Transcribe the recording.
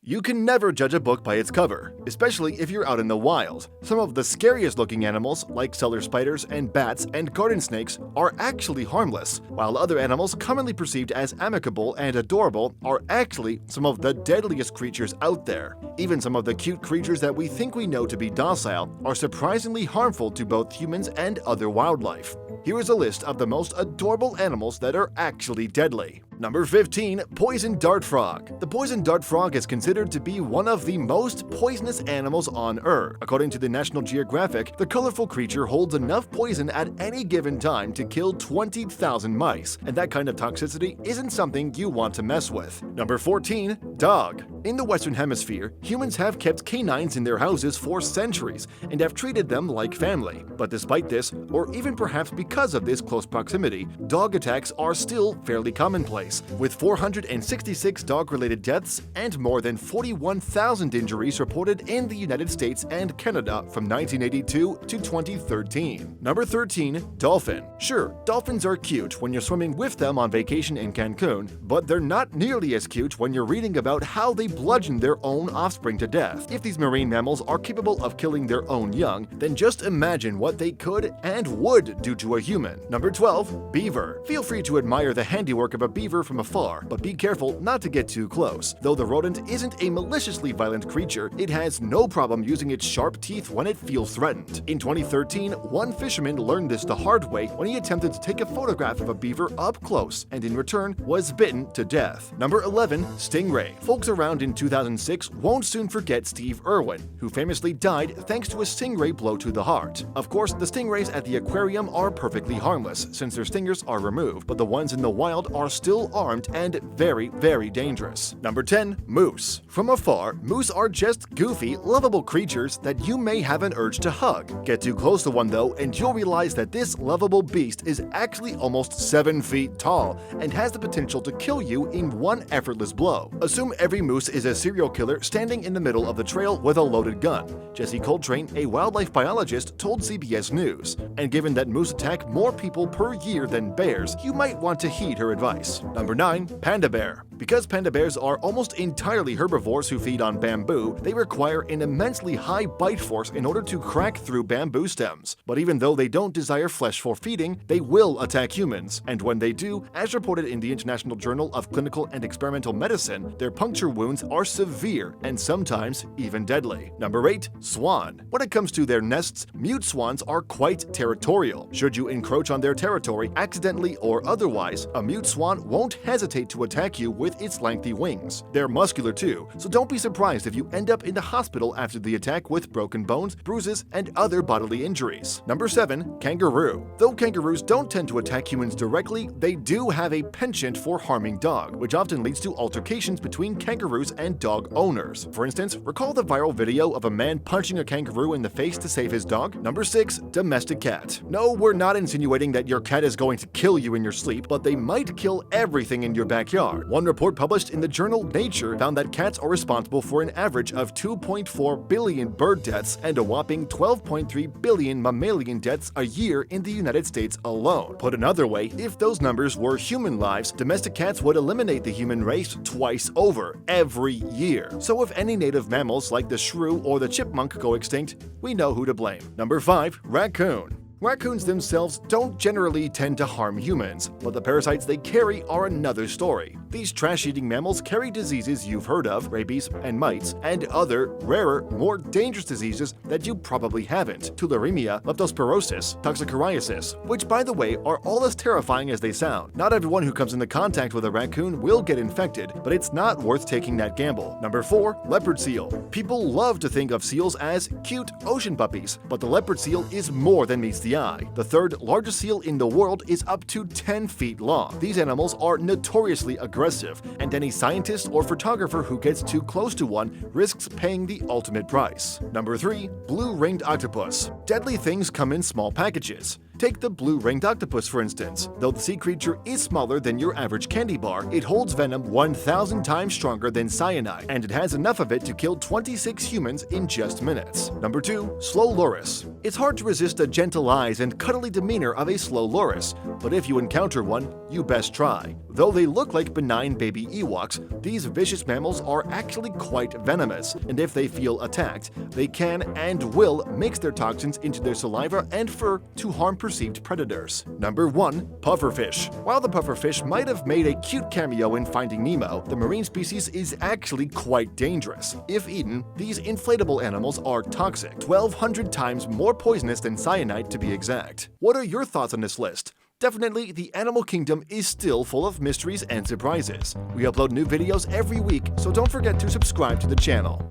You can never judge a book by its cover, especially if you're out in the wild. Some of the scariest looking animals, like cellar spiders and bats and garden snakes, are actually harmless, while other animals commonly perceived as amicable and adorable are actually some of the deadliest creatures out there. Even some of the cute creatures that we think we know to be docile are surprisingly harmful to both humans and other wildlife. Here is a list of the most adorable animals that are actually deadly. Number 15. Poison dart frog. The poison dart frog is considered to be one of the most poisonous animals on Earth. According to the National Geographic, the colorful creature holds enough poison at any given time to kill 20,000 mice, and that kind of toxicity isn't something you want to mess with. Number 14. Dog. In the Western Hemisphere, humans have kept canines in their houses for centuries and have treated them like family. But despite this, or even perhaps because of this close proximity, dog attacks are still fairly commonplace, with 466 dog-related deaths and more than 41,000 injuries reported in the United States and Canada from 1982 to 2013. Number 13. Dolphin. Sure, dolphins are cute when you're swimming with them on vacation in Cancun, but they're not nearly as cute when you're reading about how they bludgeon their own offspring to death. If these marine mammals are capable of killing their own young, then just imagine what they could and would do to a human. Number 12. Beaver. Feel free to admire the handiwork of a beaver from afar, but be careful not to get too close. Though the rodent isn't a maliciously violent creature, it has no problem using its sharp teeth when it feels threatened. In 2013, one fisherman learned this the hard way when he attempted to take a photograph of a beaver up close and in return was bitten to death. Number 11. Stingray. Folks around in 2006 won't soon forget Steve Irwin, who famously died thanks to a stingray blow to the heart. Of course, the stingrays at the aquarium are perfectly harmless since their stingers are removed, but the ones in the wild are still armed and very, very dangerous. Number 10. Moose. From afar, moose are just goofy, lovable creatures that you may have an urge to hug. Get too close to one though, and you'll realize that this lovable beast is actually almost 7 feet tall and has the potential to kill you in one effortless blow. Assume every moose is a serial killer standing in the middle of the trail with a loaded gun. Jesse Coltrane, a wildlife biologist, told CBS News. And given that moose attack more people per year than bears, you might want to heed her advice. Number 9. Panda bear. Because panda bears are almost entirely herbivores who feed on bamboo, they require an immensely high bite force in order to crack through bamboo stems. But even though they don't desire flesh for feeding, they will attack humans. And when they do, as reported in the International Journal of Clinical and Experimental Medicine, their puncture wounds are severe and sometimes even deadly. Number 8. Swan. When it comes to their nests, mute swans are quite territorial. Should you encroach on their territory, accidentally or otherwise, a mute swan won't hesitate to attack you with its lengthy wings. They're muscular too, so don't be surprised if you end up in the hospital after the attack with broken bones, bruises, and other bodily injuries. Number 7. Kangaroo. Though kangaroos don't tend to attack humans directly, they do have a penchant for harming dogs, which often leads to altercations between kangaroos and dog owners. For instance, recall the viral video of a man punching a kangaroo in the face to save his dog? Number 6. Domestic cat. No, we're not insinuating that your cat is going to kill you in your sleep, but they might kill everything in your backyard. One report published in the journal Nature found that cats are responsible for an average of 2.4 billion bird deaths and a whopping 12.3 billion mammalian deaths a year in the United States alone. Put another way, if those numbers were human lives, domestic cats would eliminate the human race twice over, every year. So if any native mammals like the shrew or the chipmunk go extinct, we know who to blame. Number 5. Raccoon. Raccoons themselves don't generally tend to harm humans, but the parasites they carry are another story. These trash-eating mammals carry diseases you've heard of, rabies and mites, and other, rarer, more dangerous diseases that you probably haven't, tularemia, leptospirosis, toxocariasis, which by the way are all as terrifying as they sound. Not everyone who comes into contact with a raccoon will get infected, but it's not worth taking that gamble. Number 4. Leopard seal. People love to think of seals as cute ocean puppies, but the leopard seal is more than meets the eye. The third largest seal in the world is up to 10 feet long. These animals are notoriously aggressive, and any scientist or photographer who gets too close to one risks paying the ultimate price. Number 3. Blue-ringed octopus. Deadly things come in small packages. Take the blue-ringed octopus for instance. Though the sea creature is smaller than your average candy bar, it holds venom 1,000 times stronger than cyanide, and it has enough of it to kill 26 humans in just minutes. Number 2. Slow loris. It's hard to resist the gentle eyes and cuddly demeanor of a slow loris, but if you encounter one, you best try. Though they look like benign baby Ewoks, these vicious mammals are actually quite venomous, and if they feel attacked, they can and will mix their toxins into their saliva and fur to harm perceived predators. Number 1. Pufferfish. While the pufferfish might have made a cute cameo in Finding Nemo, the marine species is actually quite dangerous. If eaten, these inflatable animals are toxic, 1,200 times more poisonous than cyanide to be exact. What are your thoughts on this list? Definitely, the animal kingdom is still full of mysteries and surprises. We upload new videos every week, so don't forget to subscribe to the channel.